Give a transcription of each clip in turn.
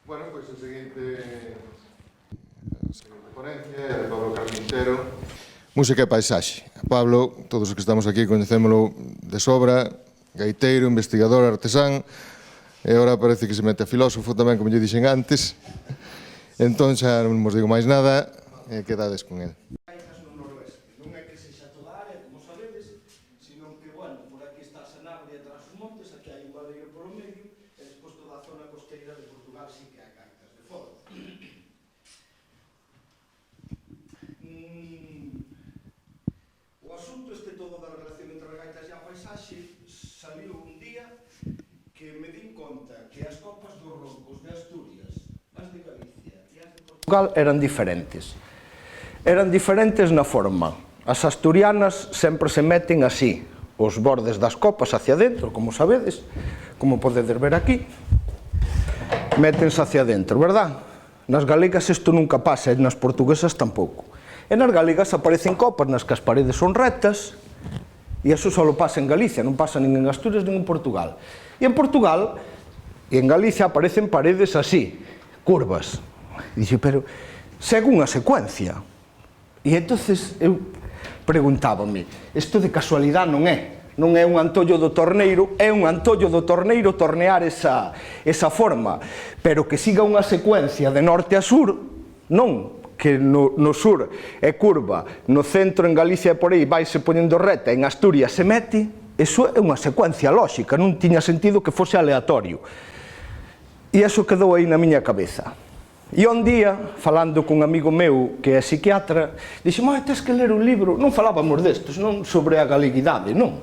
Bueno, pois a seguinte ponencia é de Pablo Carpintero. Música e paisaxe. Pablo, todos os que estamos aquí coñecémolo de sobra, gaiteiro, investigador, artesán, e agora parece que se mete a filósofo tamén, como lle dixen antes. Entón xa non vos digo máis nada, e quedades con el. Non é que sexa toda a área, como sabedes, sino que, bueno, por aquí está a Sanabria tras os montes, aquí hai un valeiro polo medio, e despois toda a zona costeira de Portugal sí que hai gaitas de foro. O asunto este todo da relación entre as gaitas e a paisaxe saliu un día que me din conta que as copas dos roncos de Asturias, as de Galicia e as de Portugal eran diferentes. Eran diferentes na forma. As asturianas sempre se meten así, os bordes das copas hacia dentro, como sabedes, como podedes ver aquí, métense hacia dentro, verdad? Nas galegas isto nunca pasa, e nas portuguesas tampouco. E nas galegas aparecen copas nas que as paredes son rectas, e iso só pasa en Galicia, non pasa nin en Asturias nin en Portugal. E en Portugal e en Galicia aparecen paredes así, curvas. E dixo, pero segue unha secuencia. E entonces eu preguntábame, isto de casualidade non é? Non é un antollo do torneiro, é un antollo do torneiro tornear esa forma, pero que siga unha secuencia de norte a sur, non, que no sur é curva, no centro en Galicia e por aí vaise poñendo reta, en Asturias se mete, iso é unha secuencia lóxica, non tiña sentido que fose aleatorio. E iso quedou aí na miña cabeza. E un día, falando cun amigo meu que é psiquiatra, dixemos, tes que ler un libro, non falábamos destes, non sobre a galeguidade, non.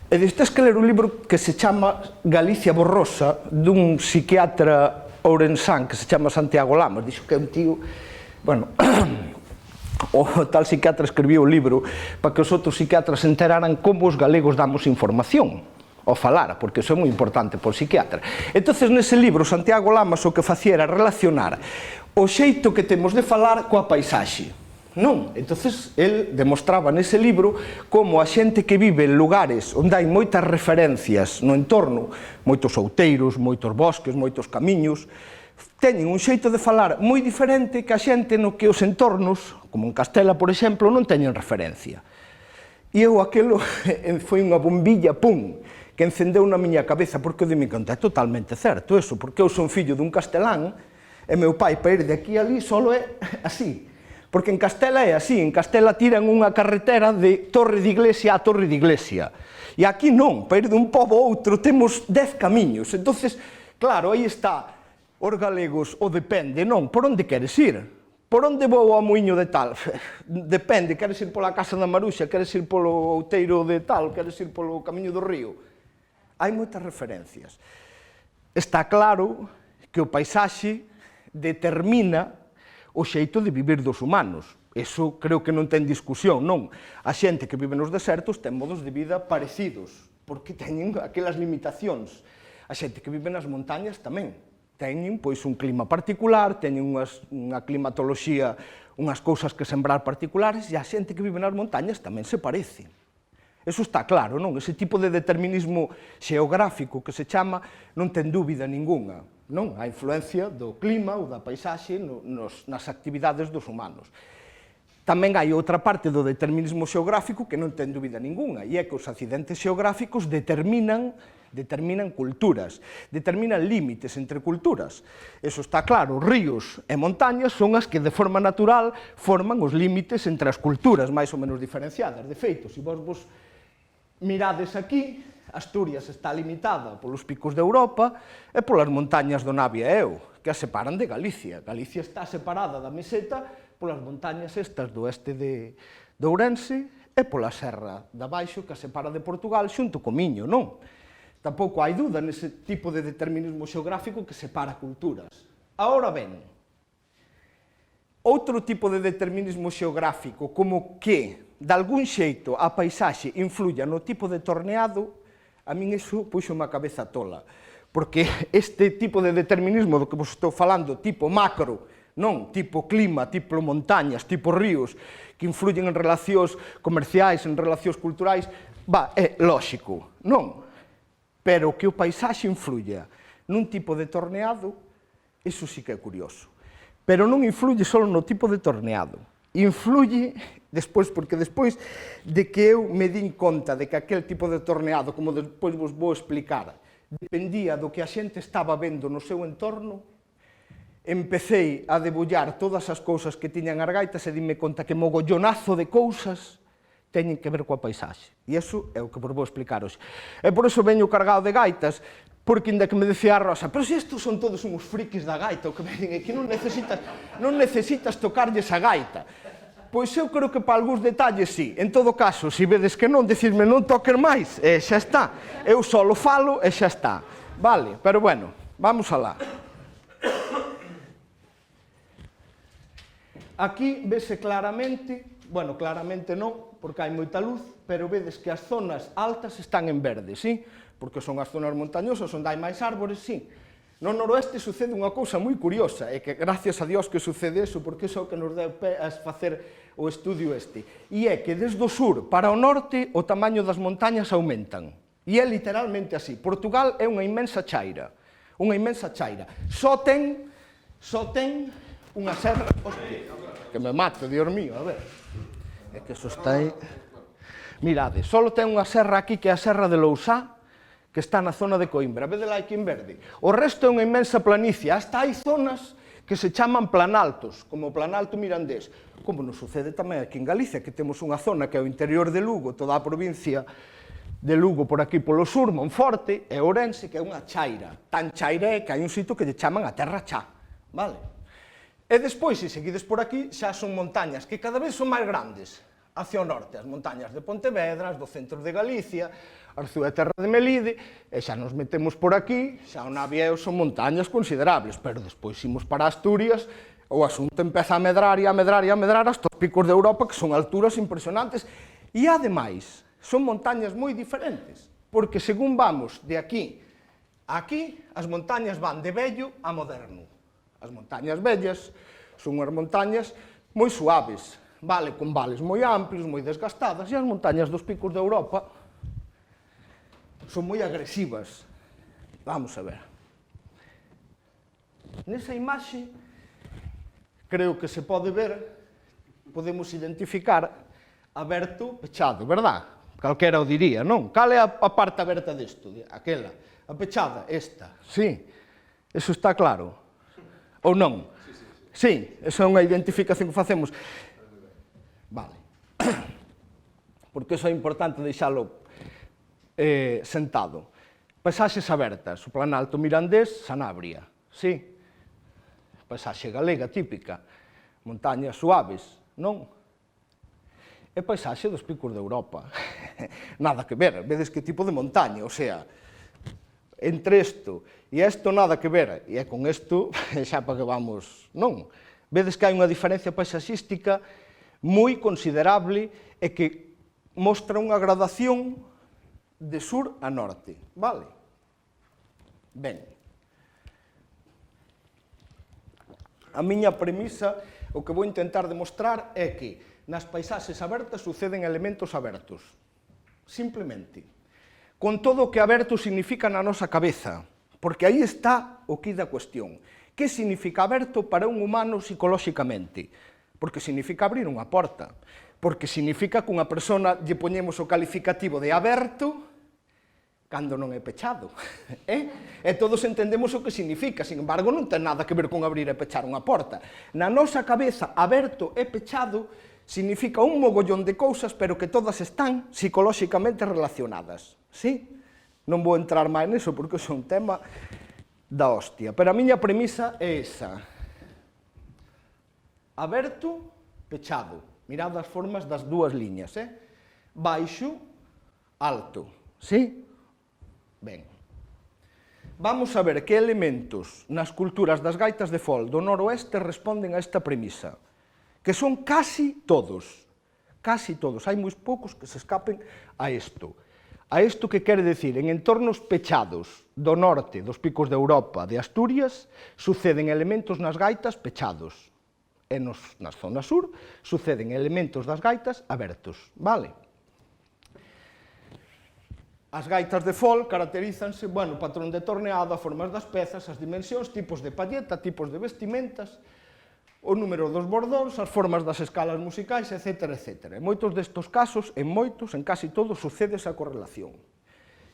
E dixo, tes que ler un libro que se chama Galicia borrosa, dun psiquiatra ourensán que se chama Santiago Lamas, dixo que é un tío, bueno, o tal psiquiatra escribiu o libro para que os outros psiquiatras se enteraran como os galegos damos información ao falar, porque iso é moi importante por psiquiatra. Entonces, nese libro, Santiago Lamas o que facía era relacionar o xeito que temos de falar coa paisaxe. Non? Entonces, el demostraba nese libro como a xente que vive en lugares onde hai moitas referencias no entorno, moitos outeiros, moitos bosques, moitos camiños, teñen un xeito de falar moi diferente que a xente no que os entornos, como en Castela, por exemplo, non teñen referencia. E eu aquilo foi unha bombilla, pum, que encendeu na miña cabeza, porque eu dime conta, é totalmente certo eso, porque eu son fillo dun castelán, e meu pai para ir de aquí a ali solo é así. Porque en Castela é así, en Castela tiran unha carretera de Torre de Iglesia a Torre de Iglesia. E aquí non, para ir dun pobo a outro temos 10 camiños. Entonces, claro, aí está, os galegos, o depende, non, por onde queres ir? Por onde vou ao muiño de tal? Depende, queres ir pola casa da Maruxa, queres ir polo outeiro de tal, queres ir polo camiño do río? Hai moitas referencias. Está claro que o paisaxe determina o xeito de vivir dos humanos. Eso creo que non ten discusión, non. A xente que vive nos desertos ten modos de vida parecidos, porque teñen aquelas limitacións. A xente que vive nas montañas tamén. Teñen pois un clima particular, teñen unha climatoloxía, unhas cousas que sembrar particulares, e a xente que vive nas montañas tamén se parece. Eso está claro, non? Ese tipo de determinismo xeográfico que se chama non ten dúbida ningunha, non? A influencia do clima ou da paisaxe nas actividades dos humanos. Tamén hai outra parte do determinismo xeográfico que non ten dúbida ningunha, e é que os accidentes xeográficos determinan culturas, determinan límites entre culturas. Eso está claro, ríos e montañas son as que de forma natural forman os límites entre as culturas máis ou menos diferenciadas. De feito, se vos mirades aquí, Asturias está limitada polos picos de Europa e polas montañas do Navia e Eo, que a separan de Galicia. Galicia está separada da meseta polas montañas estas do oeste de Ourense e pola serra de abaixo que a separa de Portugal xunto co Miño, non? Tampouco hai dúda nese tipo de determinismo xeográfico que separa culturas. Ahora ben, outro tipo de determinismo xeográfico como que, de algún xeito, a paisaxe influya no tipo de torneado, a min iso puxo-me a cabeza tola. Porque este tipo de determinismo do que vos estou falando, tipo macro, non, tipo clima, tipo montañas, tipo ríos, que influyen en relacións comerciais, en relacións culturais, é lóxico, non? Pero que o paisaxe influya nun tipo de torneado, Iso sí que é curioso. Pero non influye só no tipo de torneado. Influye despois, porque despois de que eu me din conta de que aquel tipo de torneado, como despois vos vou explicar, dependía do que a xente estaba vendo no seu entorno, empecei a debullar todas as cousas que tiñan as gaitas e dime conta que mogollonazo de cousas teñen que ver coa paisaxe. E iso é o que vos vou explicar hoxe. E por iso veño cargado de gaitas, porque ainda que me decía a Rosa, pero se estos son todos uns frikis da gaita, o que veñen aquí non necesitas tocarlles a gaita. Pois eu creo que para algúns detalles sí. En todo caso, se vedes que non, decidme non toques máis, e xa está. Eu só lo falo e xa está. Vale, pero bueno, vamos alá. Aquí vese claramente, bueno, claramente non, porque hai moita luz, pero vedes que as zonas altas están en verde, sí? Porque son as zonas montañosas onde hai máis árbores, sí. No noroeste sucede unha cousa moi curiosa, e que gracias a Dios que sucede eso, porque iso é o que nos deu pé a facer o estudio este. E é que desde o sur para o norte o tamaño das montañas aumentan. E é literalmente así. Portugal é unha inmensa chaira. Unha inmensa chaira. Só ten unha serra... Hostia, que me mato, Dios mío, a ver. É que eso está aí... Mirade, só ten unha serra aquí que é a Serra de Lousá, que está na zona de Coimbra, vedela aquí en verde. O resto é unha inmensa planicie, hasta hai zonas que se chaman planaltos, como o Planalto Mirandés, como nos sucede tamén aquí en Galicia, que temos unha zona que é o interior de Lugo, toda a provincia de Lugo por aquí polo sur, Monforte, e Ourense, que é unha chaira. Tan chaira é que hai un sitio que lle chaman a Terra Chá, vale? E despois, se seguides por aquí, xa son montañas que cada vez son máis grandes, hacia o norte, as montañas de Pontevedra, as do centro de Galicia, Arzúa e Terra de Melide, e xa nos metemos por aquí, xa o Navieo son montañas considerables, pero despois imos para Asturias, o asunto empeza a medrar e a medrar e a medrar hasta os picos de Europa, que son alturas impresionantes, e ademais, son montañas moi diferentes, porque según vamos de aquí a aquí, as montañas van de vello a moderno. As montañas vellas son unhas montañas moi suaves, vale, con vales moi amplios, moi desgastadas, e as montañas dos picos de Europa son moi agresivas. Vamos a ver. Nesa imaxe, creo que se pode ver, podemos identificar aberto, pechado, verdad? Calquera o diría, non? Cal é a parte aberta desto? Aquela. A pechada, esta. Sí. Eso está claro? Ou non? Sí, esa é unha identificación que facemos. Vale. Porque iso é importante deixalo sentado. Paisaxes abertas, o Planalto Mirandés, Sanabria, sí. Paisaxe galega típica, montañas suaves, non? E paisaxe dos picos de Europa. Nada que ver, vedes que tipo de montaña, o sea, entre isto e isto nada que ver, e é con isto xa para que vamos, non? Vedes que hai unha diferencia paisaxística moi considerable e que mostra unha gradación de sur a norte, vale? Ben. A miña premisa, o que vou intentar demostrar é que nas paisaxes abertas suceden elementos abertos, simplemente. Con todo o que aberto significa na nosa cabeza, porque aí está o que da cuestión. Que significa aberto para un humano psicolóxicamente? Porque significa abrir unha porta, porque significa que unha persona lle poñemos o calificativo de aberto cando non é pechado. E todos entendemos o que significa, sin embargo, non ten nada que ver con abrir e pechar unha porta. Na nosa cabeza, aberto e pechado significa un mogollón de cousas, pero que todas están psicolóxicamente relacionadas. Sí? Non vou entrar máis niso, porque é un tema da hostia. Pero a miña premisa é esa. Aberto, pechado. Mirad as formas das dúas liñas, baixo, alto. Sí? Ben. Vamos a ver que elementos nas culturas das gaitas de fol do noroeste responden a esta premisa, que son casi todos, hai moi poucos que se escapen a isto. A isto que quere decir, en entornos pechados do norte, dos picos de Europa, de Asturias, suceden elementos nas gaitas pechados, e nas zonas sur suceden elementos das gaitas abertos, vale? As gaitas de fol caracterízanse, bueno, patrón de torneado, as formas das pezas, as dimensións, tipos de palleta, tipos de vestimentas, o número dos bordóns, as formas das escalas musicais, etc. etc. En moitos destes casos, en casi todos, sucede esa correlación.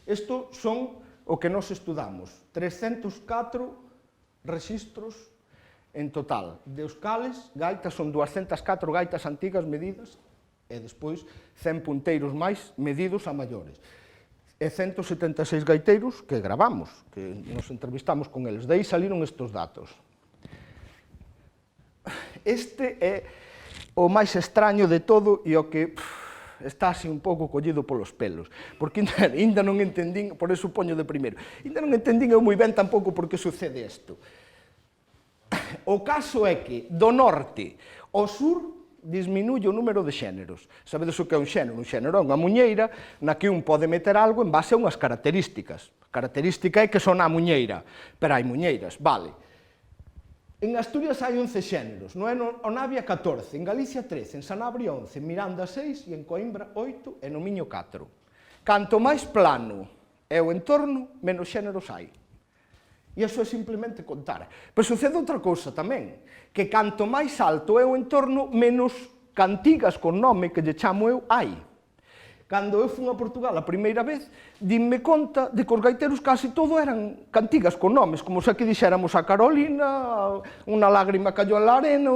Isto son o que nós estudamos, 304 rexistros en total. De os cales, gaitas son 204 gaitas antigas medidas, e despois 100 punteiros máis medidos a maiores. E 176 gaiteiros que gravamos, que nos entrevistamos con eles. De aí saliron estes datos. Este é o máis extraño de todo e o que está así un pouco collido polos pelos, porque ainda non entendín, por eso poño de primeiro, ainda non entendín eu moi ben tampouco por que sucede isto. O caso é que do norte ao sur disminuye o número de xéneros. Sabedes o que é un xénero? Un xénero é unha muñeira na que un pode meter algo en base a unhas características. A característica é que son a muñeira, pero hai muñeiras, vale. En Asturias hai 11 xéneros, no Onavia 14, en Galicia 13, en Sanabria 11, en Miranda 6 e en Coimbra 8 e no Miño 4. Canto máis plano é o entorno, menos xéneros hai. E iso é simplemente contar. Pero sucede outra cousa tamén, que canto máis alto é o entorno, menos cantigas con nome que lle chamo eu hai. Cando eu fui a Portugal a primeira vez, dinme conta de que os gaiteros casi todo eran cantigas con nomes, como se aquí dixéramos a Carolina, unha lágrima cayó en la arena,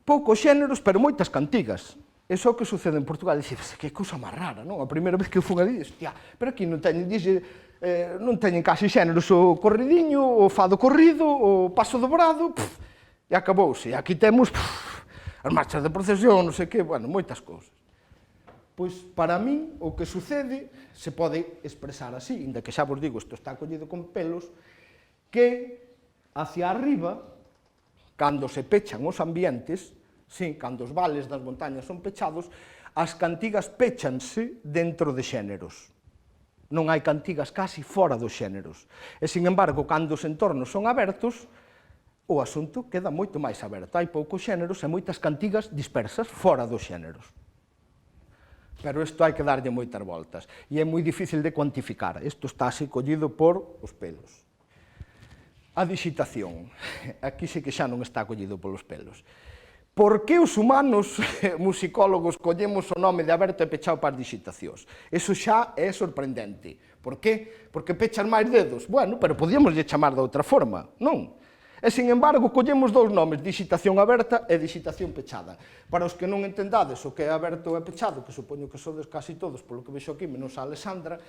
poucos xéneros, pero moitas cantigas. Iso é o que sucede en Portugal. Dices, que cousa máis rara, non? A primeira vez que eu fui ali, hostia, pero aquí non teñen, non teñen casi xéneros, o corridiño, o fado corrido, o paso dobrado, e acabouse. E aquí temos as marchas de procesión, non sei que, bueno, moitas cousas. Pois, para min, o que sucede, se pode expresar así, inda que xa vos digo, isto está collido con pelos, que hacia arriba, cando se pechan os ambientes, sí, cando os vales das montañas son pechados, as cantigas péchanse dentro de xéneros. Non hai cantigas casi fora dos xéneros. E, sin embargo, cando os entornos son abertos, o asunto queda moito máis aberto. Hai poucos xéneros e moitas cantigas dispersas fora dos xéneros. Pero isto hai que darlle moitas voltas. E é moi difícil de cuantificar. Isto está así collido por os pelos. A dixitación. Aquí sí que xa non está collido polos pelos. Por que os humanos, musicólogos, collemos o nome de aberto e pechado para as dixitacións? Eso xa é sorprendente. Por que? Porque pechan máis dedos. Bueno, pero podíamoslle chamar de outra forma, non? E, sin embargo, collemos dous nomes, dixitación aberta e dixitación pechada. Para os que non entendades o que é aberto e pechado, que supoño que sodes casi todos, polo que vexo aquí, menos a Alexandra,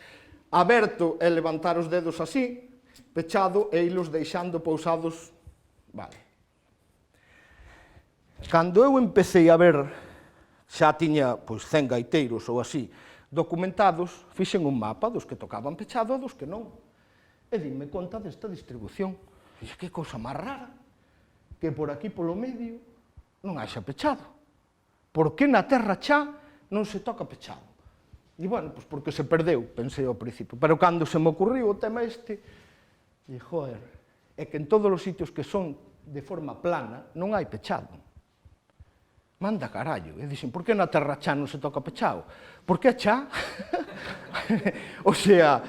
aberto é levantar os dedos así, pechado é ilos deixando pousados, vale. Cando eu empecé a ver, xa tiña 100 gaiteiros ou así documentados, fixen un mapa dos que tocaban pechado e dos que non. E dime conta desta distribución. E que cousa máis rara, que por aquí polo medio non haxa pechado. Por que na terra xa non se toca pechado? E, bueno, pois porque se perdeu, pensei ao principio. Pero cando se me ocurriu o tema este, e, joder, é que en todos os sitios que son de forma plana non hai pechado. Manda carallo. E dixen, por que na terra xa non se toca pechado? Por que xa? O sea,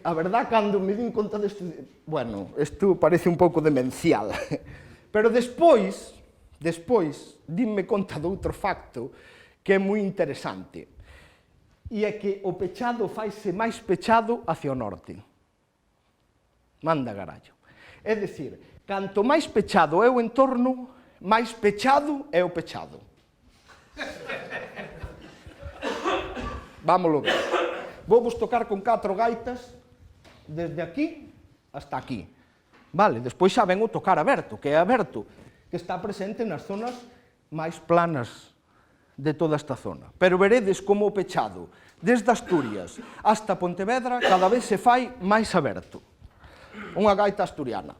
a verdad, cando me din conta deste... Bueno, isto parece un pouco demencial. Pero despois, dinme conta de outro facto que é moi interesante. E é que o pechado faise máis pechado hacia o norte. Manda carallo. É dicir, canto máis pechado é o entorno, máis pechado é o pechado. Vámolo ver. Vou vos tocar con 4 gaitas desde aquí hasta aquí. Vale, despois xa ven o tocar aberto, que está presente nas zonas máis planas de toda esta zona. Pero veredes como o pechado, desde Asturias hasta Pontevedra, cada vez se fai máis aberto. Unha gaita asturiana.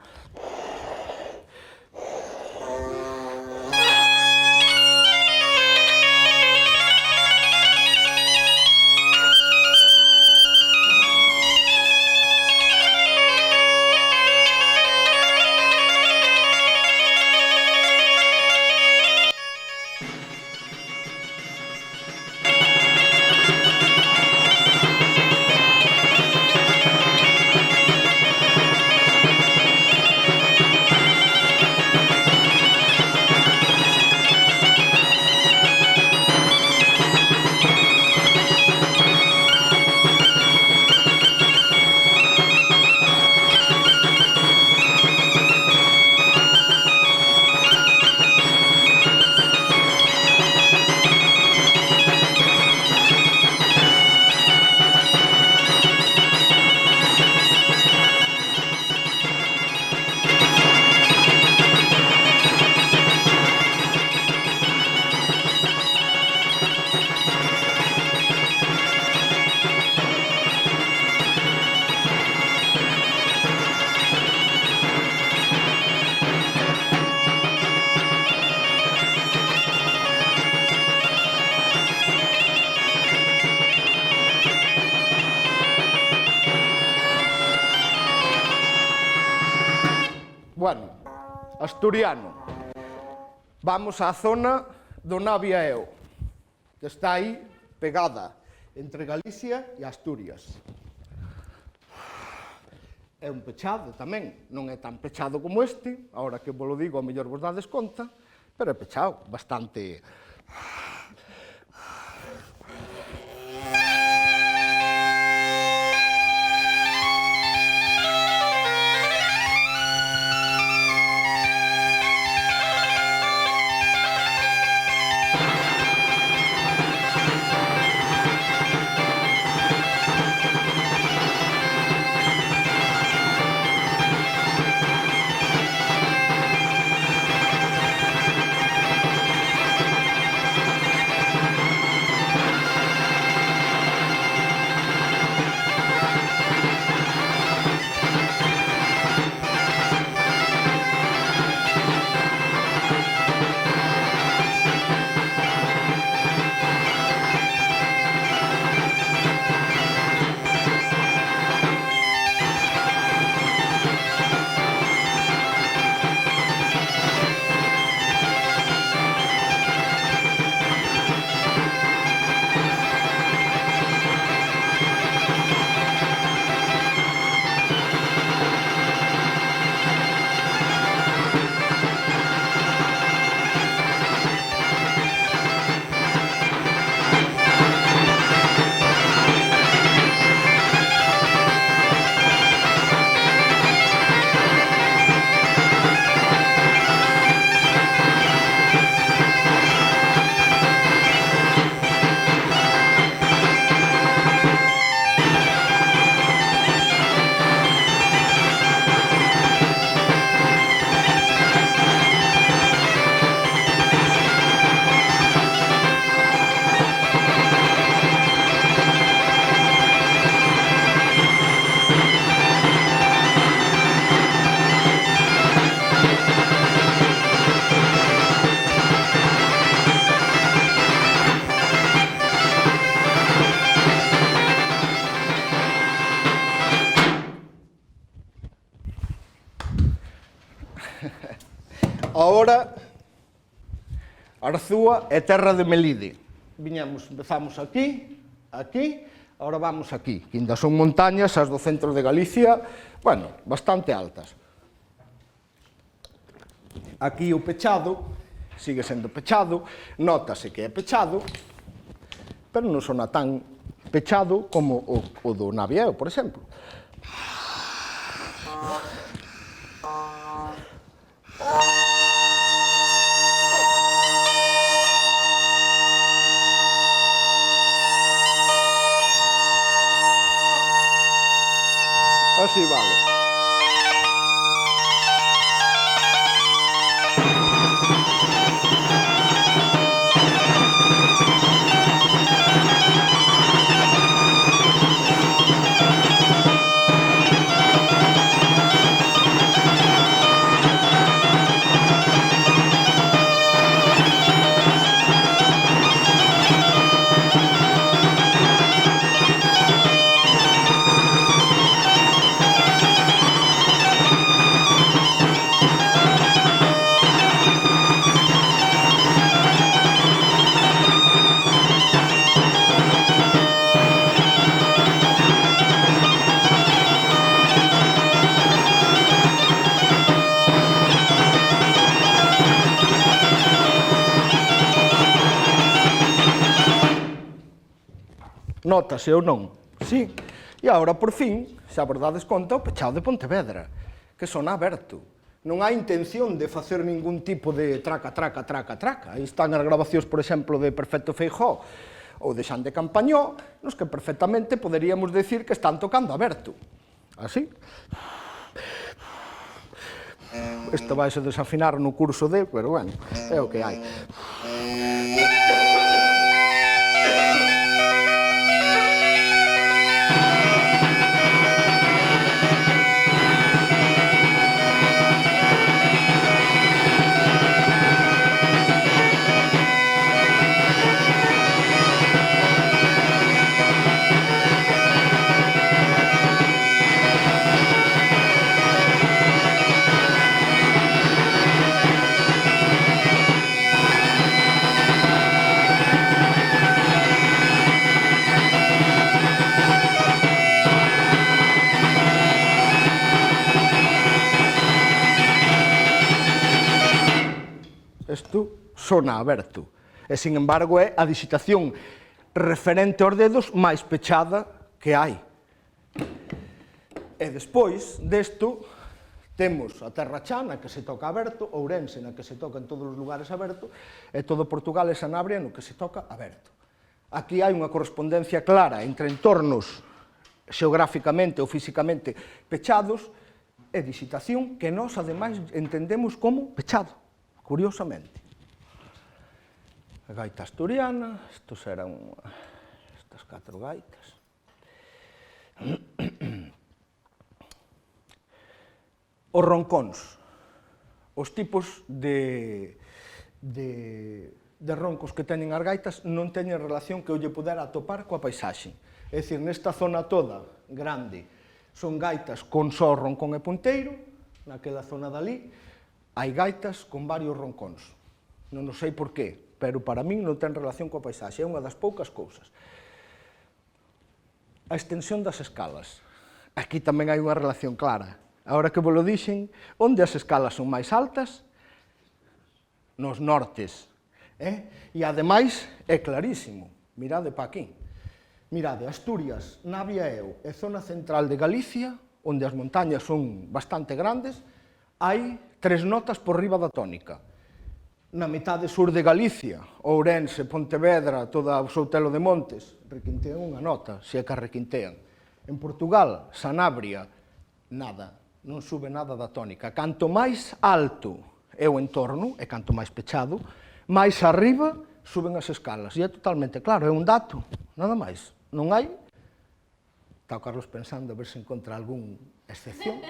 asturiano. Vamos á zona do Navia e Eo, que está aí pegada entre Galicia e Asturias. É un pechado tamén, non é tan pechado como este, agora que vos lo digo, a mellor vos dades conta, pero é pechado, bastante... Ahora, Arzúa é terra de Melide. Empezamos aquí, agora vamos aquí, que ainda son montañas, as do centro de Galicia, bueno, bastante altas. Aquí o pechado, sigue sendo pechado, nótase que é pechado, pero non sona tan pechado como o do Navieo, por exemplo. Así vale. Nótase ou non? Sí. E agora, por fin, xa vos dades conta, o pechado de Pontevedra, que sona aberto. Non hai intención de facer ningún tipo de traca, traca, traca, traca. Aí están as grabacións, por exemplo, de Perfecto Feijóo ou de Xan de Campañó, nos que perfectamente poderíamos decir que están tocando aberto. Así. Isto vai se desafinar no curso de, pero bueno, é o que hai. isto sona aberto. E, sin embargo, é a digitación referente aos dedos máis pechada que hai. E despois desto, temos a Terra Chá, na que se toca aberto, Ourense, na que se toca en todos os lugares aberto, e todo Portugal e Sanabria, no que se toca aberto. Aquí hai unha correspondencia clara entre entornos xeográficamente ou físicamente pechados e digitación que nós, ademais, entendemos como pechado, curiosamente. A gaita asturiana, estos eran estas 4 gaitas. Os roncóns, os tipos de roncos que teñen as gaitas non teñen relación que eu lle pudera atopar coa paisaxe. É dicir, nesta zona toda grande son gaitas con só roncón e punteiro, naquela zona dali hai gaitas con varios roncóns. Non sei por qué, pero para min non ten relación coa paisaxe, é unha das poucas cousas. A extensión das escalas. Aquí tamén hai unha relación clara. Ahora que vos lo dixen, onde as escalas son máis altas? Nos nortes. E, ademais, é clarísimo. Mirade pa aquí. Mirade, Asturias, Navia e Eu, e zona central de Galicia, onde as montañas son bastante grandes, hai 3 notas por riba da tónica. Na metade sur de Galicia, Ourense, Pontevedra, toda o Soutelo de Montes, requintean unha nota, se é que a requintean. En Portugal, Sanabria, nada. Non sube nada da tónica. Canto máis alto é o entorno, e canto máis pechado, máis arriba suben as escalas. E é totalmente claro, é un dato, nada máis. Non hai? Está o Carlos pensando a ver se encontra algún excepción.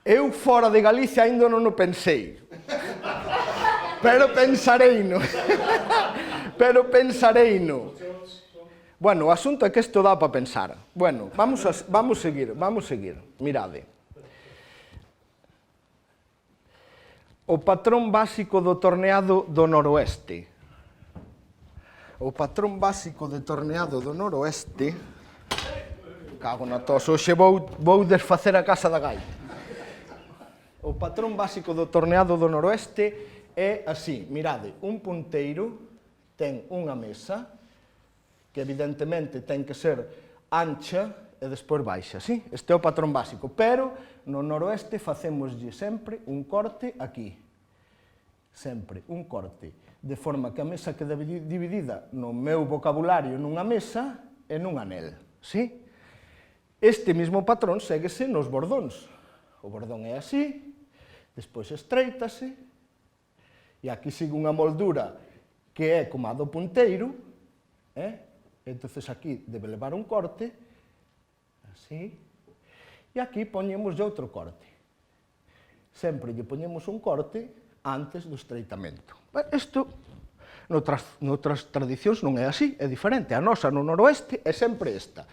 Eu fora de Galicia ainda non o pensei. Pero pensareino. Pero pensareino. Bueno, o asunto é que isto dá para pensar. Bueno, vamos seguir. Mirade. O patrón básico do torneado do noroeste. O patrón básico de torneado do noroeste... Cago na tos, hoxe vou desfacer a casa da gaita. O patrón básico do torneado do noroeste é así. Mirade, un punteiro ten unha mesa que evidentemente ten que ser ancha e despois baixa, sí? Este é o patrón básico, pero no noroeste facémoslle sempre un corte aquí. Sempre un corte, de forma que a mesa queda dividida no meu vocabulario nunha mesa e nun anel, sí? Este mesmo patrón séguese nos bordóns. O bordón é así, despois estreitase, e aquí sigue unha moldura que é como a do punteiro, entonces aquí debe levar un corte, así, e aquí poñemos outro corte. Sempre lle poñemos un corte antes do estreitamento. Isto, noutras tradicións non é así, é diferente. A nosa no noroeste é sempre esta.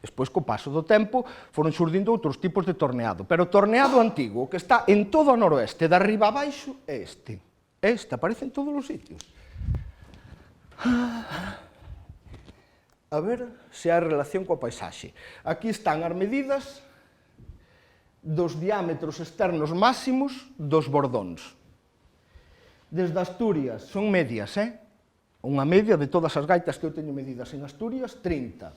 Despois, co paso do tempo, foron xurdindo outros tipos de torneado. Pero o torneado antigo, que está en todo o noroeste, de arriba a baixo, é este. Este aparece en todos os sitios. A ver se hai relación coa paisaxe. Aquí están as medidas dos diámetros externos máximos dos bordóns. Desde Asturias, son medias, Unha media de todas as gaitas que eu teño medidas en Asturias, 30.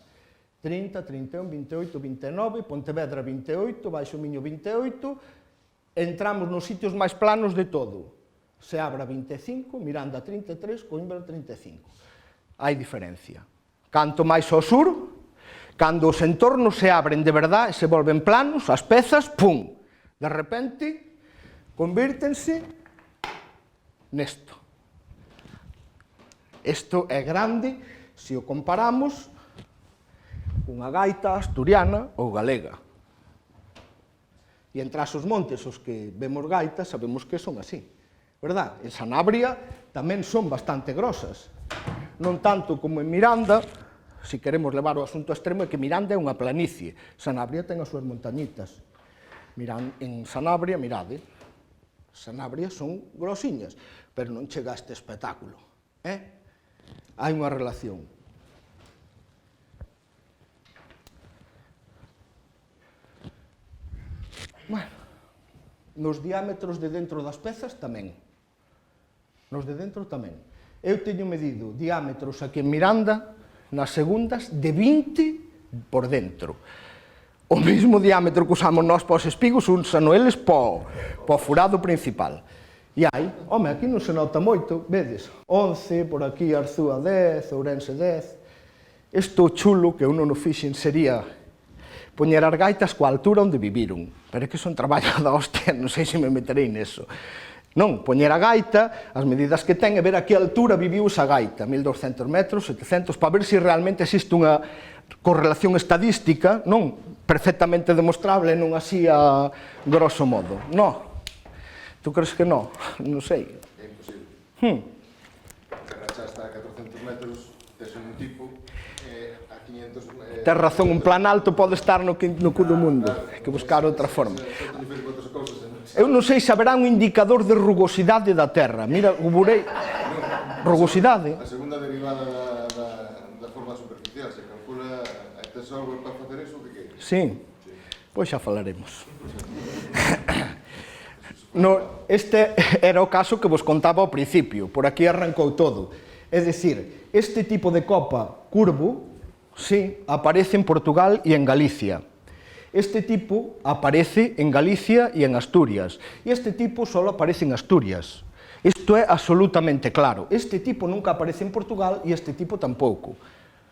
30, 31, 28, 29, Pontevedra 28, Baixo Miño 28, entramos nos sitios máis planos de todo. Seabra 25, Miranda 33, Coimbra 35. Hai diferencia. Canto máis ao sur, cando os entornos se abren de verdade e se volven planos, as pezas, pum, de repente, convírtense nesto. Isto é grande se o comparamos cunha gaita asturiana ou galega. E entre os montes, os que vemos gaitas, sabemos que son así, verdad? En Sanabria tamén son bastante grosas. Non tanto como en Miranda, se queremos levar o asunto extremo, é que Miranda é unha planicie. Sanabria ten as súas montañitas. En Sanabria, mirade, Sanabria son grosiñas, pero non chega a este espectáculo. Hai unha relación. Bueno, nos diámetros de dentro das pezas tamén. Nos de dentro tamén. Eu teño medido diámetros aquí en Miranda, nas segundas, de 20 por dentro. O mesmo diámetro que usamos nós para os espigos, usan eles para o furado principal. E hai, home, aquí non se nota moito, vedes, 11, por aquí Arzúa 10, Ourense 10. Isto chulo que eu non o fixen sería poñer as gaitas coa altura onde viviron. Pero é que son traballo da hostia, non sei se me meterei neso. Non, poñer a gaita, as medidas que ten, e ver a que altura viviu esa gaita, 1200 metros, 700, para ver se realmente existe unha correlación estadística, non perfectamente demostrable, non así a grosso modo. No. Tú crees que no? Non sei. É imposible. A racha está a 400 metros, tes un tipo, a 500... Tens razón, un plan alto pode estar no cu do mundo. Hai que buscar outra forma. Eu non sei se haberá un indicador de rugosidade da Terra. Mira, o burei... Rugosidade. A segunda derivada da forma superficial, se calcula... Tes software para facer eso, que queres? Sí. Pois xa falaremos. Este era o caso que vos contaba ao principio. Por aquí arrancou todo. É dicir, este tipo de copa curvo, sí, aparece en Portugal e en Galicia. Este tipo aparece en Galicia e en Asturias. E este tipo só aparece en Asturias. Isto é absolutamente claro. Este tipo nunca aparece en Portugal e este tipo tampouco.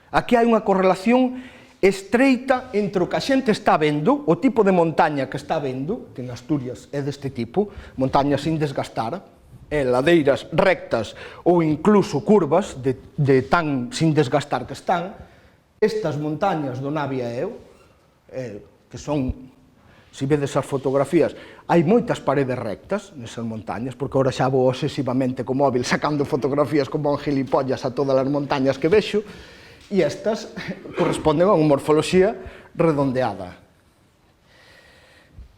Aquí hai unha correlación estreita entre o que a xente está vendo, o tipo de montaña que está vendo, que en Asturias é deste tipo, montañas sin desgastar, ladeiras rectas ou incluso curvas de tan sin desgastar que están. Estas montañas do Navia e Eu, que son, se vedes as fotografías, hai moitas paredes rectas nesas montañas, porque agora xa vou obsesivamente co móvil sacando fotografías como un gilipollas a todas as montañas que vexo, e estas corresponden a unha morfoloxía redondeada.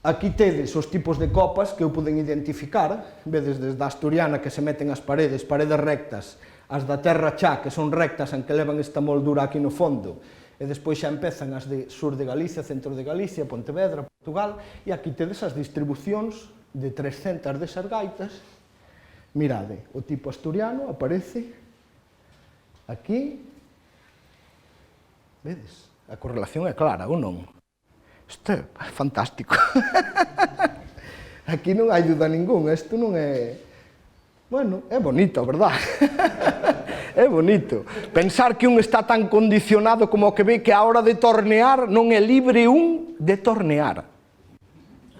Aquí tedes os tipos de copas que eu poden identificar, vedes desde a asturiana que se meten as paredes rectas, as da terra chá, que son rectas, en que levan esta moldura aquí no fondo, e despois xa empezan as de sur de Galicia, centro de Galicia, Pontevedra, Portugal, e aquí tedes as distribucións de 300 desas gaitas. Mirade, o tipo asturiano aparece aquí. Vedes? A correlación é clara, ou non? Isto é fantástico. Aquí non hai duda ningún, isto non é... Bueno, é bonito, verdad? É bonito. Pensar que un está tan condicionado como que ve que a hora de tornear non é libre un de tornear.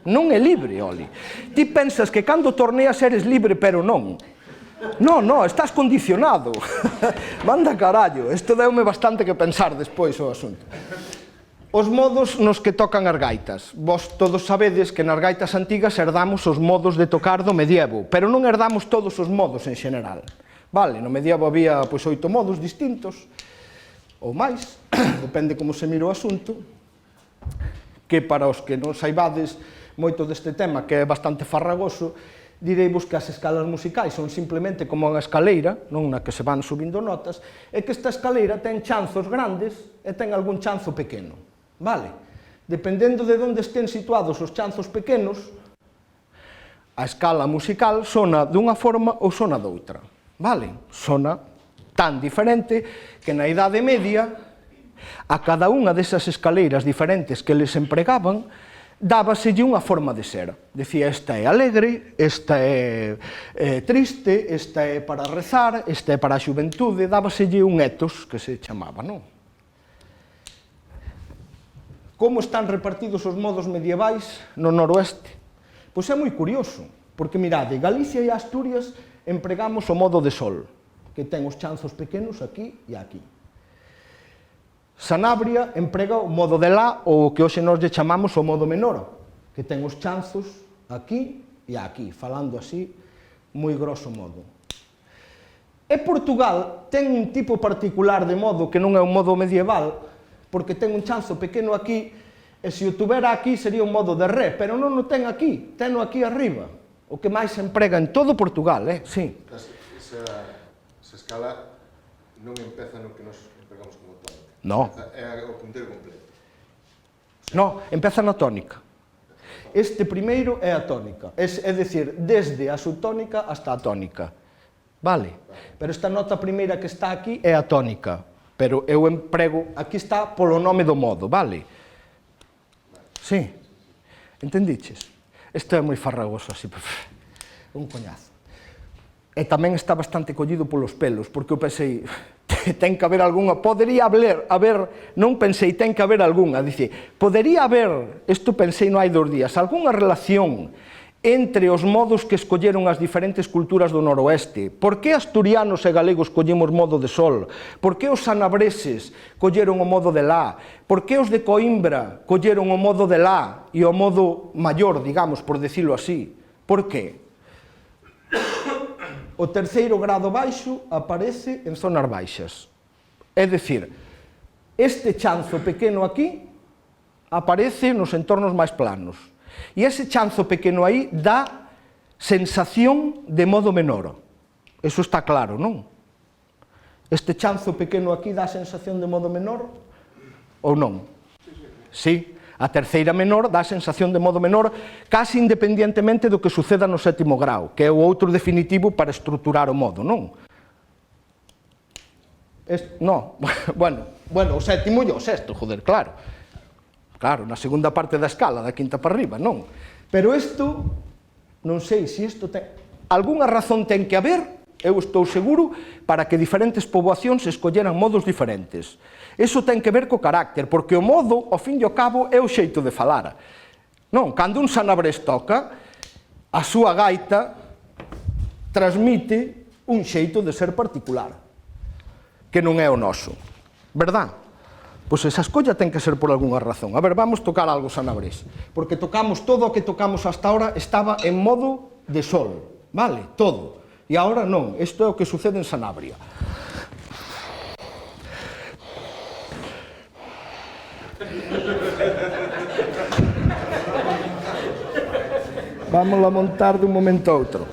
Non é libre, Oli. Ti pensas que cando torneas eres libre, pero non. No, estás condicionado. Manda carallo. Isto deume bastante que pensar despois o asunto. Os modos nos que tocan as gaitas. Vos todos sabedes que nas gaitas antigas herdamos os modos de tocar do medievo, pero non herdamos todos os modos en xeral. Vale, no medievo había 8 modos distintos, ou máis, depende como se mira o asunto, que para os que non saibades moito deste tema, que é bastante farragoso, direivos que as escalas musicais son simplemente como unha escaleira, non na que se van subindo notas, e que esta escaleira ten chanzos grandes e ten algún chanzo pequeno. Vale? Dependendo de onde estén situados os chanzos pequenos, a escala musical sona dunha forma ou sona doutra. Vale? Sona tan diferente que na Idade Media a cada unha desas escaleiras diferentes que eles empregaban dábaselle unha forma de ser. Decía, esta é alegre, esta é triste, esta é para rezar, esta é para a xuventude, dábaselle un etos que se chamaba, non? Como están repartidos os modos medievais no noroeste? Pois é moi curioso, porque mirade, Galicia e Asturias empregamos o modo de sol, que ten os chanzos pequenos aquí e aquí. Sanabria emprega o modo de lá, ou o que hoxe nós lle chamamos o modo menor, que ten os chanzos aquí e aquí, falando así, moi grosso modo. E Portugal ten un tipo particular de modo que non é un modo medieval, porque ten un chanzo pequeno aquí, e se o tuvera aquí sería un modo de re, pero non o ten aquí, teno aquí arriba, o que máis se emprega en todo Portugal, sí. Esa escala non empeza no que nos empregamos como tónica. No. É o punteiro completo. No, empeza na tónica. este primeiro é a tónica, é dicir, desde a subtónica hasta a tónica, vale? Pero esta nota primeira que está aquí é a tónica, pero eu emprego, aquí está polo nome do modo, vale? Sí, entendiches? Isto é moi farragoso, así, un coñazo. E tamén está bastante collido polos pelos, porque eu pensei, ten que haber algunha, podería haber, non pensei, ten que haber algunha, dice, podería haber, isto pensei no hai 2 días, algunha relación entre os modos que escolleron as diferentes culturas do noroeste. Por que asturianos e galegos collemos modo de sol? Por que os sanabreses colleron o modo de lá? Por que os de Coimbra colleron o modo de lá e o modo maior, digamos, por decirlo así? Por que? O terceiro grado baixo aparece en zonas baixas. É dicir, este chanzo pequeno aquí aparece nos entornos máis planos. E ese chanzo pequeno aí dá sensación de modo menor. Eso está claro, non? Este chanzo pequeno aquí dá sensación de modo menor ou non? Sí. A terceira menor dá sensación de modo menor casi independientemente do que suceda no 7º grau, que é o outro definitivo para estruturar o modo, non? No, bueno, o 7º e o 6º, joder, claro. Claro, na segunda parte da escala, da quinta para arriba, non? Pero isto, non sei se isto ten... Algúnha razón ten que haber, eu estou seguro, para que diferentes poboacións escolleran modos diferentes. Iso ten que ver co carácter, porque o modo, ao fin e ao cabo, é o xeito de falar. Non, cando un sanabres toca, a súa gaita transmite un xeito de ser particular, que non é o noso, verdad? Pois esa escolla ten que ser por algunha razón. A ver, vamos tocar algo sanabres, porque tocamos todo o que tocamos hasta ahora estaba en modo de sol, vale? Todo. E agora non, isto é o que sucede en Sanabria. Vamos a montar dun momento a outro.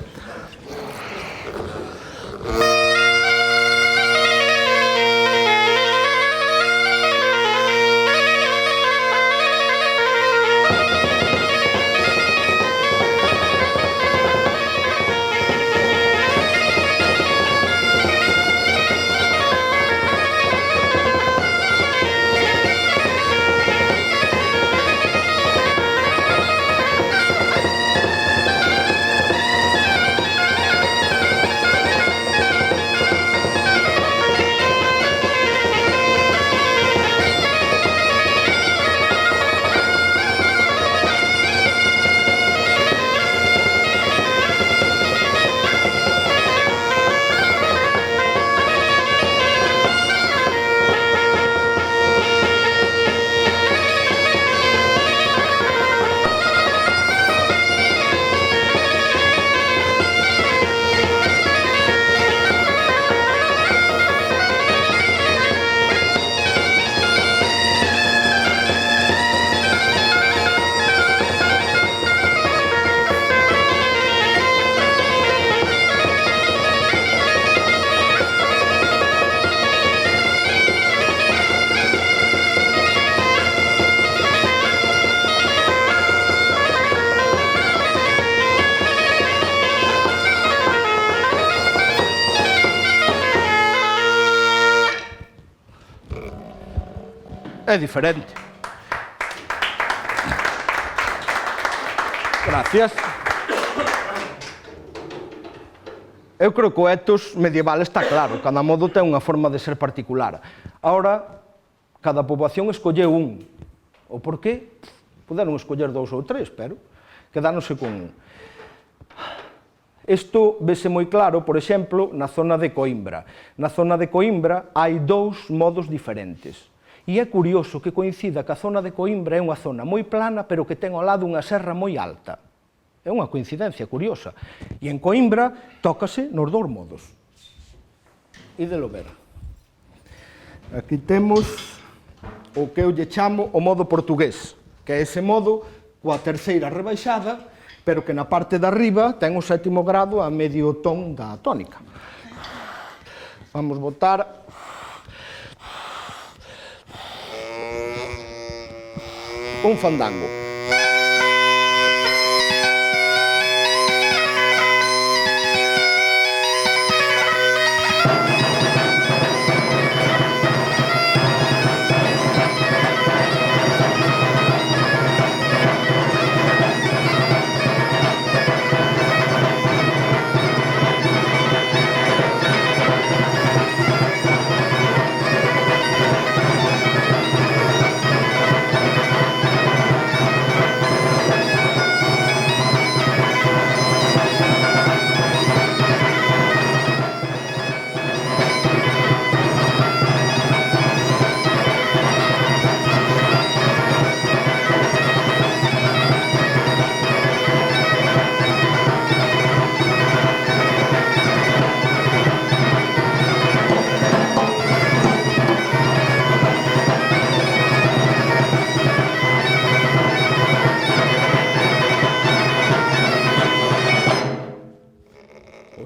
É diferente. Gracias. Eu creo que o etos medieval está claro, cada modo ten unha forma de ser particular. Ahora, cada poboación escolleu un. O por qué? Poderon escoller 2 ou 3, pero quedáronse con un. Isto vese moi claro, por exemplo, na zona de Coimbra. Na zona de Coimbra hai 2 modos diferentes. E é curioso que coincida que a zona de Coimbra é unha zona moi plana, pero que ten ao lado unha serra moi alta. É unha coincidencia curiosa. E en Coimbra tócase nos 2 modos. Ídelo ver. Aquí temos o que eu lle chamo o modo portugués, que é ese modo coa terceira rebaixada, pero que na parte de arriba ten o 7º grado a medio ton da tónica. Vamos botar un fandango.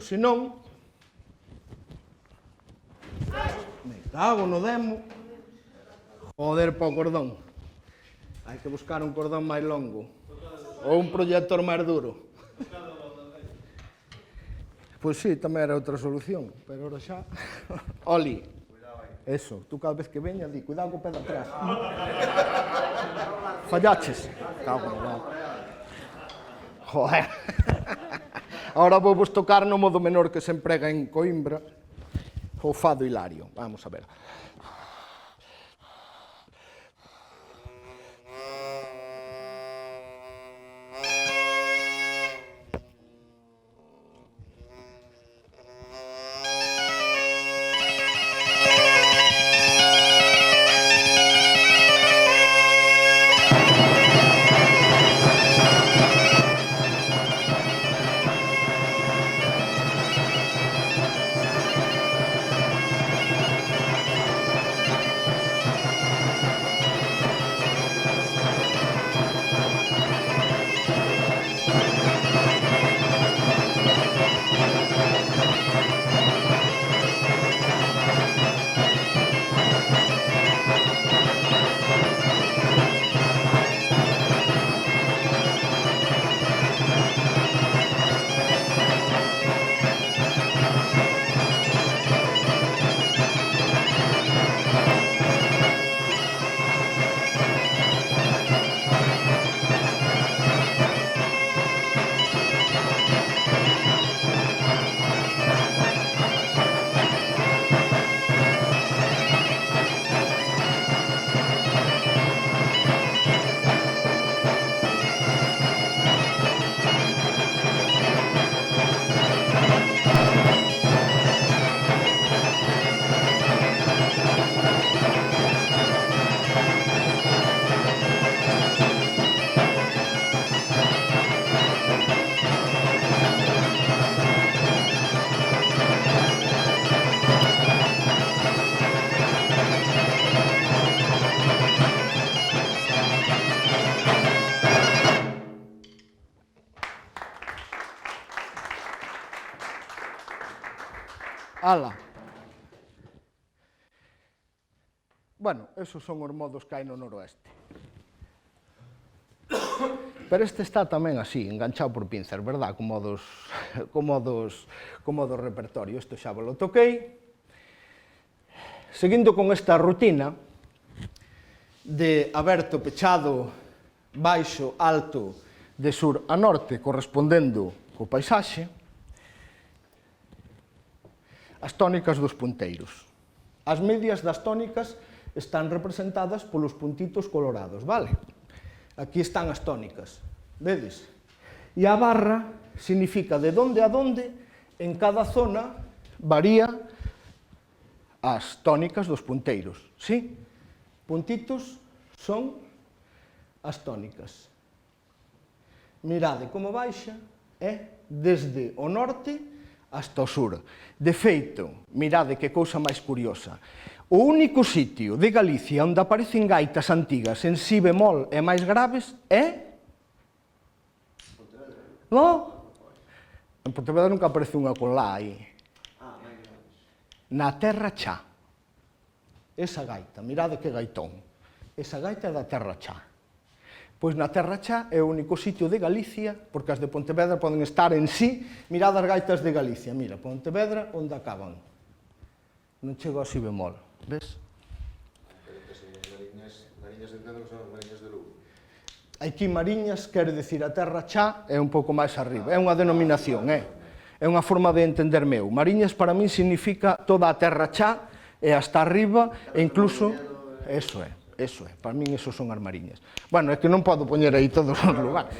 se non... Me cago no demo. Joder, pa o cordón. Hai que buscar un cordón máis longo. Ou un proyector máis duro. Pois sí, tamén era outra solución, pero ahora xa... Oli, eso, tú cada vez que veña, di, cuidado co pé de atrás. Fallaches. Cago no demo. Joder. Ahora vou vos tocar no modo menor que se emprega en Coimbra, o fado hilario. Vamos a ver. Ala. Bueno, esos son os modos que hai no noroeste. Pero este está tamén así, enganchado por pinzas, verdad? Con modos repertorio. Isto xa vos lo toquei. Seguindo con esta rutina de aberto, pechado, baixo, alto, de sur a norte, correspondendo co paisaxe, as tónicas dos punteiros. As medias das tónicas están representadas polos puntitos colorados, vale? Aquí están as tónicas, vedes? E a barra significa de donde a donde en cada zona varía as tónicas dos punteiros, sí? Puntitos son as tónicas. Mirade como baixa, desde o norte hasta o sur. De feito, mirade que cousa máis curiosa, o único sitio de Galicia onde aparecen gaitas antigas en si bemol e máis graves é... No? En Pontevedra nunca aparece unha con lá aí. Na Terra Chá. Esa gaita, mirade que gaitón. Esa gaita é da Terra Chá. Pois na Terra Chá é o único sitio de Galicia, porque as de Pontevedra poden estar en sí, mirad as gaitas de Galicia, mira, Pontevedra, onde acaban. Non chego a si bemol, ves? Mariñas entendo que son as mariñas de Lugo. Aquí Mariñas quere decir a Terra Chá é un pouco máis arriba, é unha denominación, é unha forma de entender meu. Mariñas para min significa toda a Terra Chá e hasta arriba e incluso, eso é, para min esos son as Mariñas. Bueno, é que non podo poñer aí todos os lugares.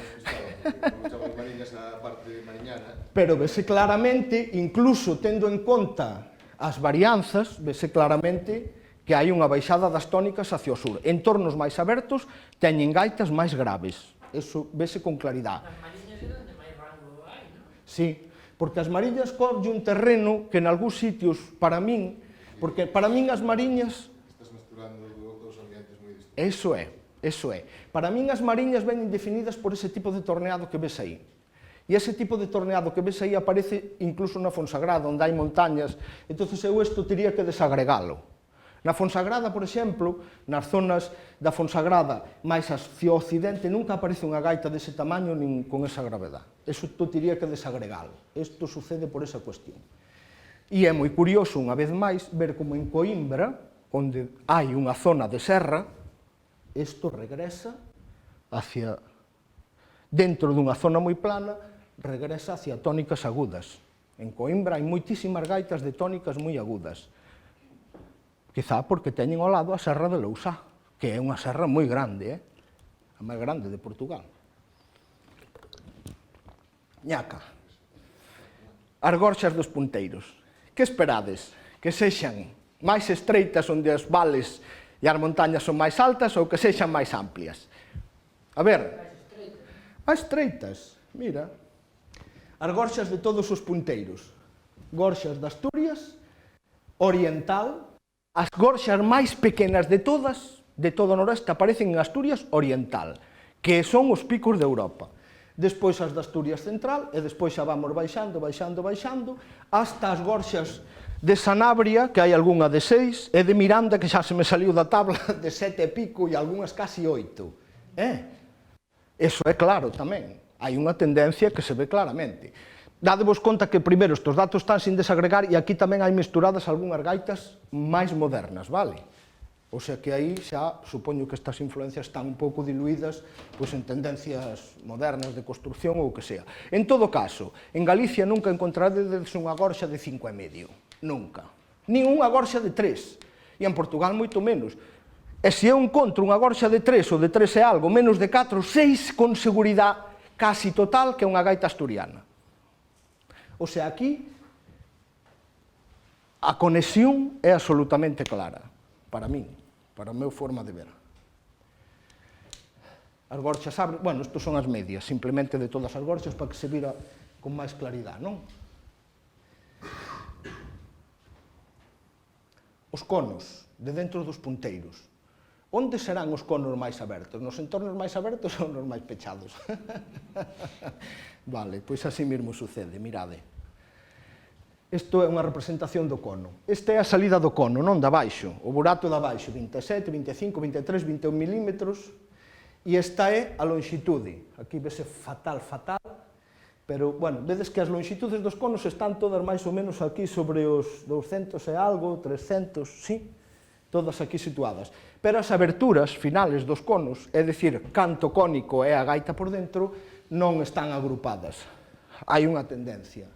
Pero vese claramente, incluso tendo en conta as varianzas, vese claramente que hai unha baixada das tónicas hacia o sur. En tornos máis abertos teñen gaitas máis graves. Eso vese con claridade. As mariñas é onde máis rango hai, non? Sí, porque as mariñas corre un terreno que en algúns sitios, para min, porque para min as mariñas... Estás mesturando dos ambientes moi distintos. Eso é. Para min as mariñas veñen definidas por ese tipo de torneado que ves aí. E ese tipo de torneado que ves aí aparece incluso na Fonsagrada, onde hai montañas. Entonces eu isto teria que desagregalo. Na Fonsagrada, por exemplo, nas zonas da Fonsagrada máis hacia o occidente, nunca aparece unha gaita dese tamaño nin con esa gravedade. Eso tú teria que desagregalo. Isto sucede por esa cuestión. E é moi curioso, unha vez máis, ver como en Coimbra, onde hai unha zona de serra, isto regresa hacia, dentro dunha zona moi plana, regresa hacia tónicas agudas. En Coimbra hai moitísimas gaitas de tónicas moi agudas. Quizá porque teñen ao lado a Serra de Lousá, que é unha serra moi grande, a máis grande de Portugal. Ñaca. As gorxas dos punteiros. Que esperades? Que sexan máis estreitas onde as vales e as montañas son máis altas ou que sexan máis amplias? A ver, máis estreitas, mira. As gorxas de todos os punteiros. Gorxas de Asturias, oriental, as gorxas máis pequenas de todas, de todo o noroeste, aparecen en Asturias oriental, que son os picos de Europa. Despois as de Asturias central, e despois xa vamos baixando, hasta as gorxas de Sanabria, que hai algunha de 6, e de Miranda, que xa se me saliu da tabla, de 7 e pico, e algunhas casi 8. Eso é claro tamén. Hai unha tendencia que se ve claramente. Dadevos conta que primeiro estes datos están sin desagregar e aquí tamén hai misturadas algunhas gaitas máis modernas, vale? O sea que aí xa supoño que estas influencias están un pouco diluídas pois en tendencias modernas de construcción ou o que sea. En todo caso, en Galicia nunca encontraredes unha gorxa de 5,5. Nunca. Nin unha gorxa de 3. E en Portugal moito menos. E se eu encontro unha gorxa de 3 ou de 3 e algo, menos de 4, 6 con seguridade casi total que é unha gaita asturiana. O sea, aquí a conexión é absolutamente clara, para min, para a meu forma de ver. As gorxas abren, bueno, estos son as medias, simplemente de todas as gorxas para que se vira con máis claridade, non? Os conos, de dentro dos punteiros. Onde serán os conos máis abertos? Nos entornos máis abertos ou nos máis pechados? Vale, pois así mesmo sucede, mirade. Isto é unha representación do cono. Esta é a salida do cono, non da baixo. O burato da baixo, 27, 25, 23, 21 milímetros. E esta é a longitude. Aquí vese fatal, pero, bueno, vedes que as longitudes dos conos están todas máis ou menos aquí sobre os 200 e algo, 300, sí, todas aquí situadas. Pero as aberturas finales dos conos, é dicir, canto cónico e a gaita por dentro, non están agrupadas. Hai unha tendencia.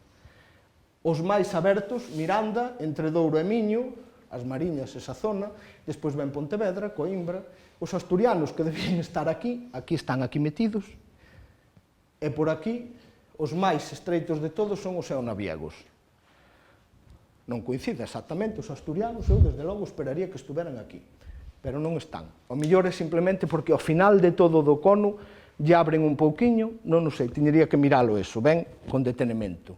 Os máis abertos, Miranda, entre Douro e Miño, as Mariñas, esa zona, despois ven Pontevedra, Coimbra, os asturianos que debían estar aquí están aquí metidos, e por aquí, os máis estreitos de todos son os eonaviegos. Non coincide exactamente os asturianos, eu desde logo esperaría que estuveran aquí, pero non están. O mellor é simplemente porque ao final de todo do cono lle abren un pouquiño, non sei, tiñería que miralo eso, ben, con detenimento.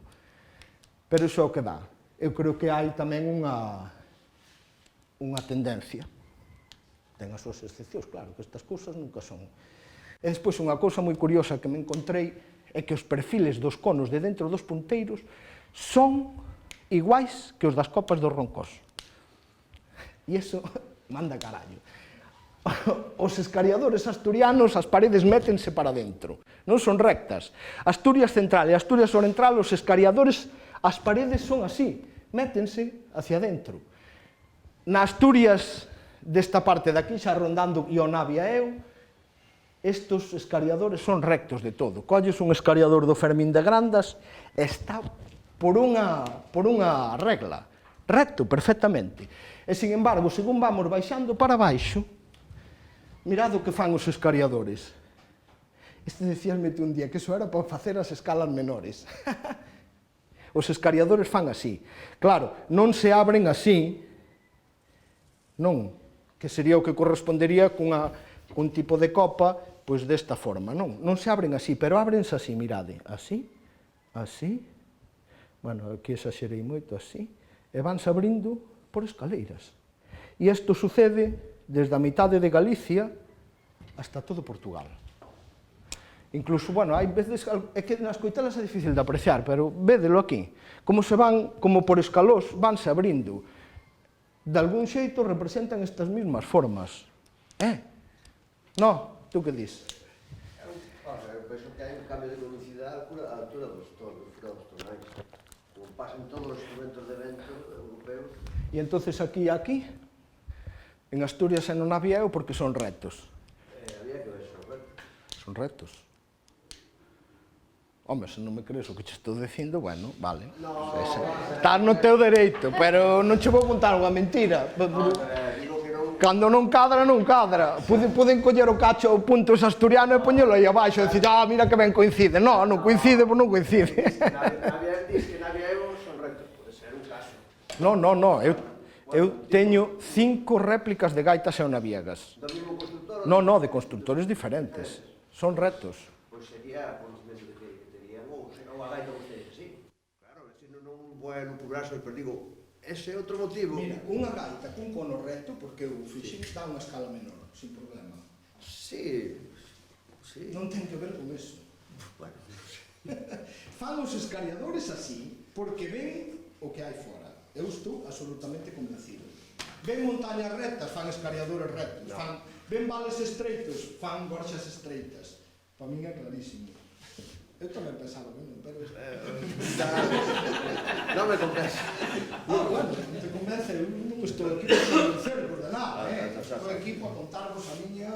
Pero iso é o que dá. Eu creo que hai tamén unha tendencia. Ten as súas excepcións, claro, que estas cousas nunca son. E despois unha cousa moi curiosa que me encontrei é que os perfiles dos conos de dentro dos punteiros son iguais que os das copas dos roncós. E iso manda carallo. Os escariadores asturianos, as paredes métense para dentro, non son rectas. Asturias Central e Asturias Oriental, os escariadores, as paredes son así, métense hacia dentro. Na Asturias desta parte de aquí, xa rondando Ionavia e Eu, estes escariadores son rectos de todo. Colles un escariador do Fermín de Grandas e está por unha regla, recto, perfectamente. E, sin embargo, según vamos baixando para baixo, mirad o que fan os escariadores. Este decíasme un día que iso era para facer as escalas menores. Os escariadores fan así. Claro, non se abren así, non, que sería o que correspondería cun tipo de copa, pois desta forma, non. Non se abren así, pero ábrense así, mirade, así, así, bueno, aquí exaxerei moito, así, e vanse abrindo por escaleiras. E isto sucede desde a mitade de Galicia hasta todo Portugal. Incluso, bueno, hai veces, é que nas coitelas é difícil de apreciar, pero védelo aquí, como se van, como por escalós, vanse abrindo. De algún xeito representan estas mismas formas. No, tú que dis? Eu penso que hai un cambio de velocidade á altura dos tonais. Como pasan todos os instrumentos de vento europeos. E entonces aquí e aquí, en Asturias e non había eu porque son retos. Había que ver son retos. Son retos. Home, se non me crees o que che estou dicindo, bueno, vale. Estás no teu dereito, pero non che vou contar unha mentira. Digo que non... Cando non cadra, non cadra. Poden coller o cacho o punto asturiano e poñelo aí abaixo e dicir, mira que ben coincide. Non coincide, pois non coincide. Diz que Navia e eu son retos, pode ser un caso. Non, eu teño 5 réplicas de gaitas eonaviegas. Do mismo constructor? Non, de constructores diferentes. Son retos. Pois sería conocimento de que terían ou a gaita vostedes, sí. Claro, se non vou a lucurarse, pero digo, ese é outro motivo. Mira, unha gaita cun cono recto, porque o fixín dá unha escala menor, sin problema. Sí. Non ten que ver con eso. Bueno, Fan os escariadores así, porque ven o que hai fora. Eu estou absolutamente convencido. Ven montañas rectas, fan escariadores rectos. Ven vales estreitos, fan gorxas estreitas. Para min é clarísimo. Eu tamén pensaba que non, pero... non me convence. Bueno, non te convence, eu non estou aquí para convencervos de nada, estou aquí para contarvos a miña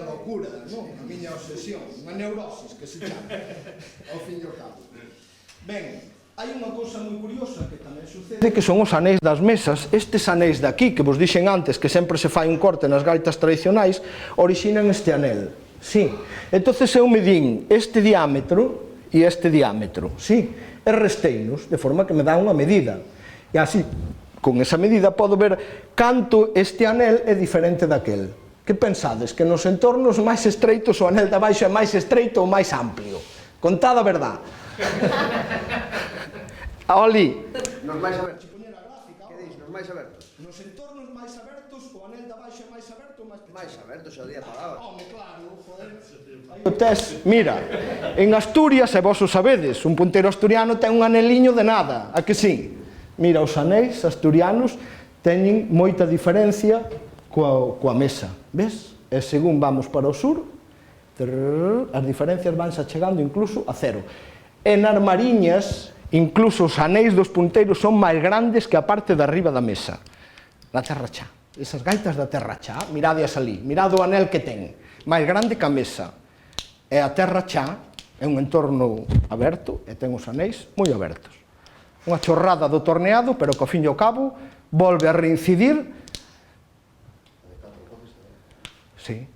locura, a miña obsesión, unha neurosis que se chama, ao fin e ao cabo. Ben, hai unha cousa moi curiosa que tamén sucede, que son os anéis das mesas. Estes anéis de aquí, que vos dixen antes, que sempre se fai un corte nas gaitas tradicionais, orixinan este anel. Sí, entonces eu medín este diámetro e este diámetro, sí, e resteinos, de forma que me dá unha medida. E así, con esa medida, podo ver canto este anel é diferente daquel. Que pensades? Que nos entornos máis estreitos o anel de abaixo é máis estreito ou máis amplio? Contad a verdad. Oli. Nos máis abertos. Que dis, nos máis abertos? Nos entornos máis abertos, o anel de abaixo é máis aberto ou máis pequeno? Máis abertos, xa o día palabra. Home, claro, joder. O test, mira, en Asturias, e vos o sabedes, un punteiro asturiano ten un aneliño de nada, a que sí? Mira, os anéis asturianos teñen moita diferencia coa mesa, ves? E según vamos para o sur, as diferencias vanse achegando incluso a cero. E nas mariñas, incluso os anéis dos punteiros son máis grandes que a parte de arriba da mesa. Na terra xa. Esas gaitas da terra xa, miradias ali, mirad o anel que ten, máis grande que a mesa. E a terra xa é un entorno aberto e ten os anéis moi abertos. Unha chorrada do torneado, pero que ao fin e ao cabo volve a reincidir. Sí.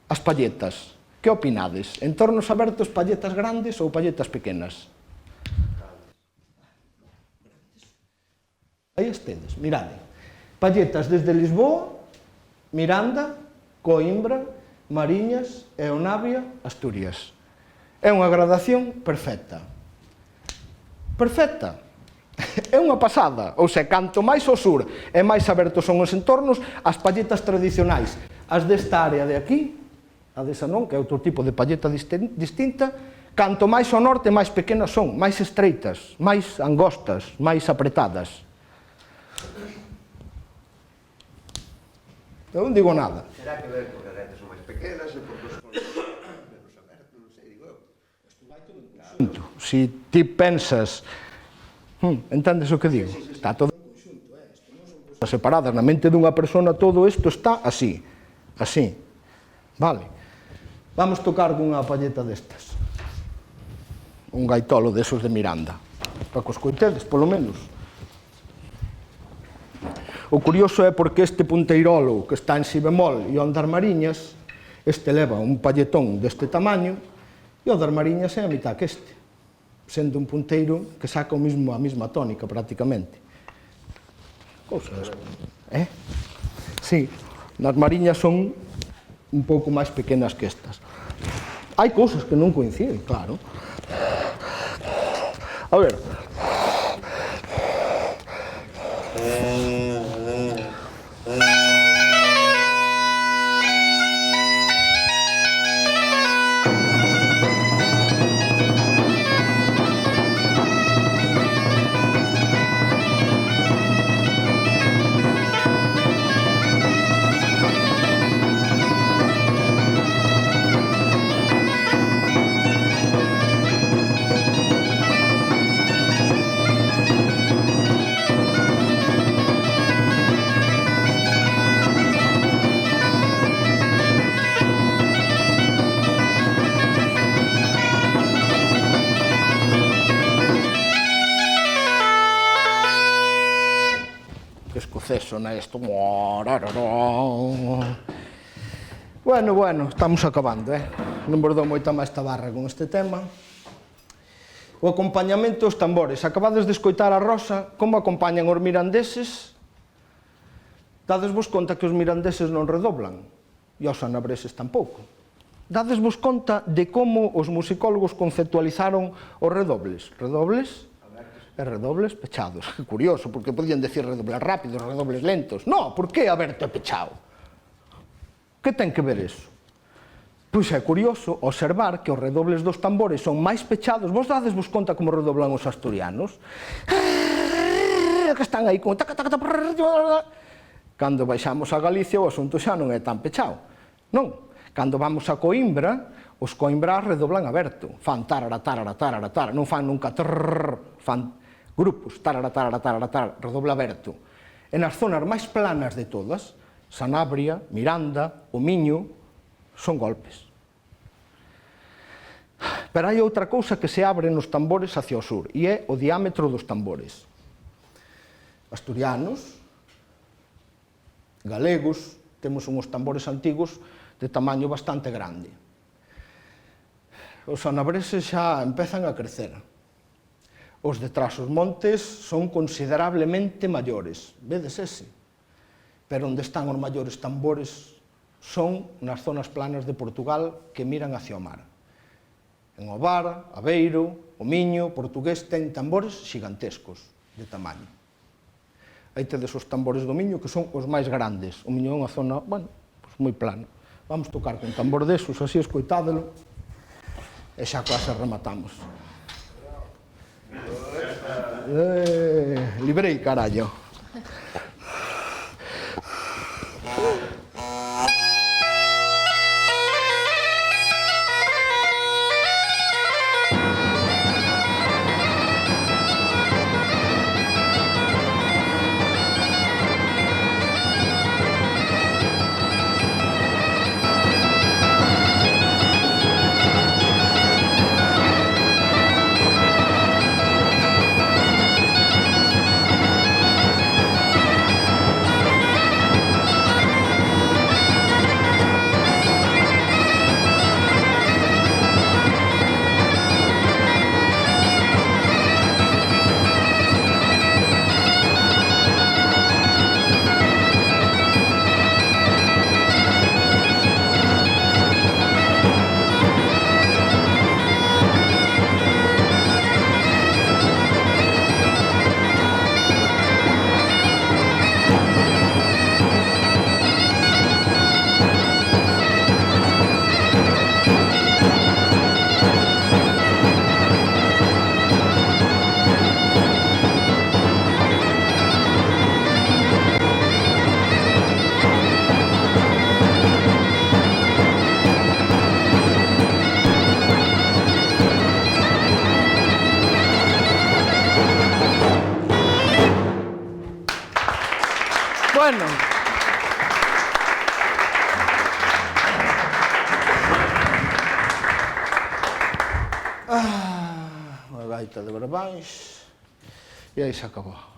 As palletas, que opinades? Entornos abertos, palletas grandes ou palletas pequenas? Aí estedes, mirade. Palletas desde Lisboa, Miranda, Coimbra, Mariñas, Eonavia, Asturias. É unha gradación perfecta. Perfecta. É unha pasada. Ou seja, canto máis ao sur e máis abertos son os entornos, as palletas tradicionais, as desta área de aquí, a desa non, que é outro tipo de palleta distinta, canto máis ao norte, máis pequenas son, máis estreitas, máis angostas, máis apretadas. Eu non digo nada. Será que ver porque as gaitas son máis pequenas e porque os conos menos abertos, non sei, digo eu. Si ti pensas, entendes o que digo? Está todo en conxunto, isto non son cousas separadas. Na mente dunha persona todo isto está así, así. Vale. Vamos tocar cunha palleta destas. Un gaitolo desos de Miranda. Para que os coitedes, polo menos. O curioso é porque este punteirolo que está en si bemol e o das mariñas, este leva un palletón deste tamaño e o das mariñas é a mitad que este, sendo un punteiro que saca a mesma tónica prácticamente. Cousas, Sí, nas mariñas son un pouco máis pequenas que estas. Hai cousas que non coinciden, claro. A ver. sona isto. Bueno, estamos acabando, non vos dou moita máis tabarra con este tema. O acompañamento dos tambores. Acabades de escoitar a Rosa, como acompañan os mirandeses? Dadesvos conta que os mirandeses non redoblan, e os sanabreses tampouco. Dadesvos conta de como os musicólogos conceptualizaron os redobles. Redobles e redobles pechados. Que curioso, porque podían decir redobles rápidos, redobles lentos. No, por que aberto e pechado? Que ten que ver iso? Pois é curioso observar que os redobles dos tambores son máis pechados. Vos dadesvos conta como redoblan os asturianos? Que están aí con... Cando baixamos a Galicia o asunto xa non é tan pechado. Non. Cando vamos a Coimbra, os coimbrás redoblan aberto. Fan tarara, tarara, tarara, tarara. Non fan nunca trrrr. Fan grupos. Tarara, tarara, tarara, tarara. Redobla aberto. E nas zonas máis planas de todas, Sanabria, Miranda, o Miño, son golpes. Pero hai outra cousa que se abre nos tambores hacia o sur, e é o diámetro dos tambores. Asturianos, galegos, temos uns tambores antigos de tamaño bastante grande. Os sanabreses xa empezan a crecer. Os de Trás-os-Montes son considerablemente maiores, vedes ese? Pero onde están os maiores tambores son nas zonas planas de Portugal que miran hacia o mar. En Ovar, Aveiro, o Miño, Portugués, ten tambores xigantescos de tamaño. Aí tedes os tambores do Miño, que son os máis grandes. O Miño é unha zona, bueno, pues moi plana. Vamos tocar con tambor desos, así escoitádelo, e xa quase rematamos. Librei, carallo. Bueno. Unha gaita de Barbáns. E aí se acabou.